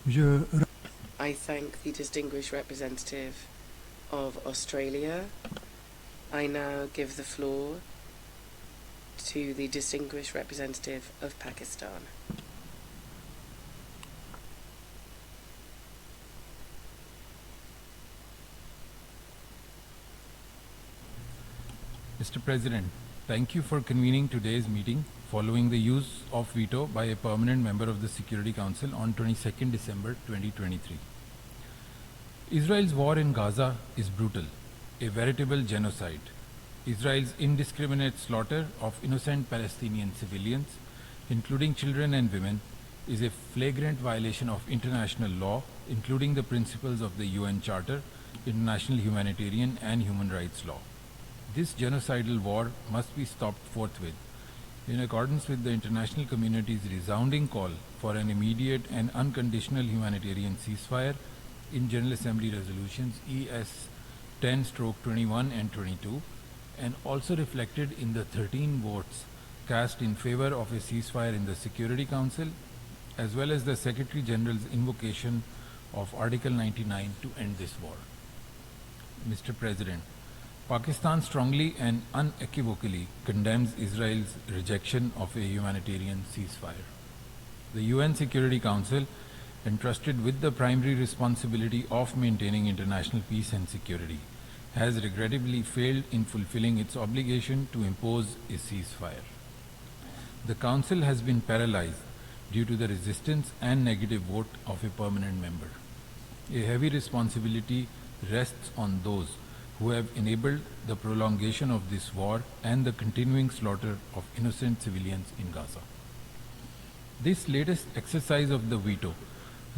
Je I thank the distinguished representative of Australia. I now give the floor to the distinguished representative of Pakistan. Mr. President, thank you for convening today's meeting following the use of veto by a permanent member of the Security Council on 22nd December 2023. Israel's war in Gaza is brutal, a veritable genocide. Israel's indiscriminate slaughter of innocent Palestinian civilians, including children and women, is a flagrant violation of international law, including the principles of the UN Charter, international humanitarian and human rights law. This genocidal war must be stopped forthwith, in accordance with the international community's resounding call for an immediate and unconditional humanitarian ceasefire in General Assembly resolutions ES 10/21 and 22, and also reflected in the 13 votes cast in favor of a ceasefire in the Security Council, as well as the Secretary General's invocation of Article 99 to end this war. Mr. President, Pakistan strongly and unequivocally condemns Israel's rejection of a humanitarian ceasefire. The UN Security Council, entrusted with the primary responsibility of maintaining international peace and security, has regrettably failed in fulfilling its obligation to impose a ceasefire. The Council has been paralyzed due to the resistance and negative vote of a permanent member. A heavy responsibility rests on those who have enabled the prolongation of this war and the continuing slaughter of innocent civilians in Gaza. This latest exercise of the veto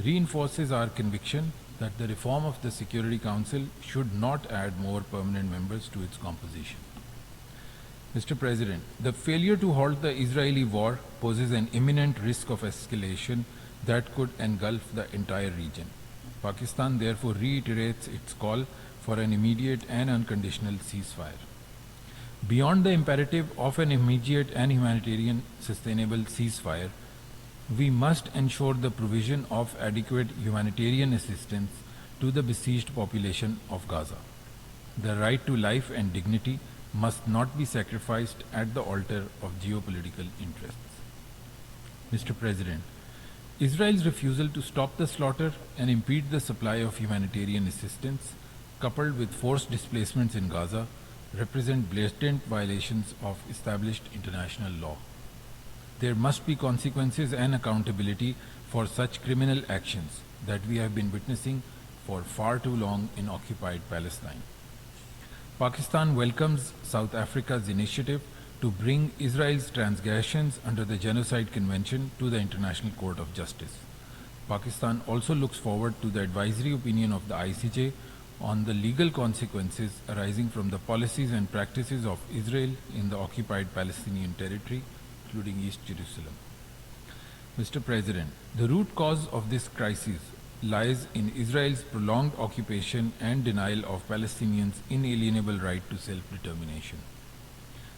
reinforces our conviction that the reform of the Security Council should not add more permanent members to its composition. Mr. President, the failure to halt the Israeli war poses an imminent risk of escalation that could engulf the entire region. Pakistan therefore reiterates its call for an immediate and unconditional ceasefire. Beyond the imperative of an immediate and humanitarian sustainable ceasefire, we must ensure the provision of adequate humanitarian assistance to the besieged population of Gaza. The right to life and dignity must not be sacrificed at the altar of geopolitical interests. Mr. President, Israel's refusal to stop the slaughter and impede the supply of humanitarian assistance, coupled with forced displacements in Gaza, represent blatant violations of established international law. There must be consequences and accountability for such criminal actions that we have been witnessing for far too long in occupied Palestine. Pakistan welcomes South Africa's initiative to bring Israel's transgressions under the Genocide Convention to the International Court of Justice. Pakistan also looks forward to the advisory opinion of the ICJ on the legal consequences arising from the policies and practices of Israel in the occupied Palestinian territory, including East Jerusalem. Mr. President, the root cause of this crisis lies in Israel's prolonged occupation and denial of Palestinians' inalienable right to self-determination.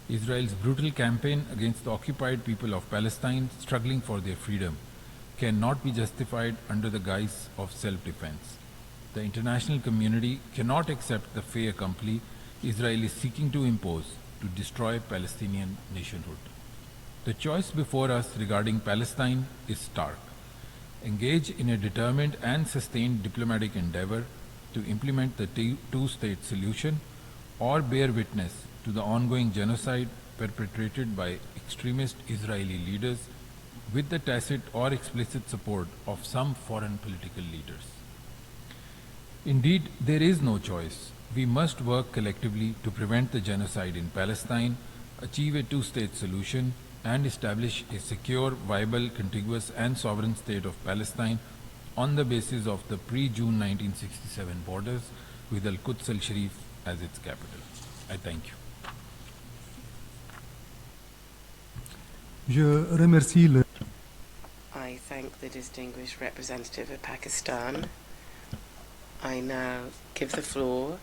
Israel's brutal campaign against the occupied people of Palestine struggling for their freedom cannot be justified under the guise of self-defense. The international community cannot accept the fait accompli Israel is seeking to impose to destroy Palestinian nationhood. The choice before us regarding Palestine is stark. Engage in a determined and sustained diplomatic endeavor to implement the two-state solution, or bear witness to the ongoing genocide perpetrated by extremist Israeli leaders with the tacit or explicit support of some foreign political leaders. Indeed, there is no choice. We must work collectively to prevent the genocide in Palestine, achieve a two-state solution, and establish a secure, viable, contiguous, and sovereign state of Palestine on the basis of the pre-June 1967 borders with Al-Quds al-Sharif as its capital. I thank you. Je remercie le I thank the distinguished representative of Pakistan. I now give the floor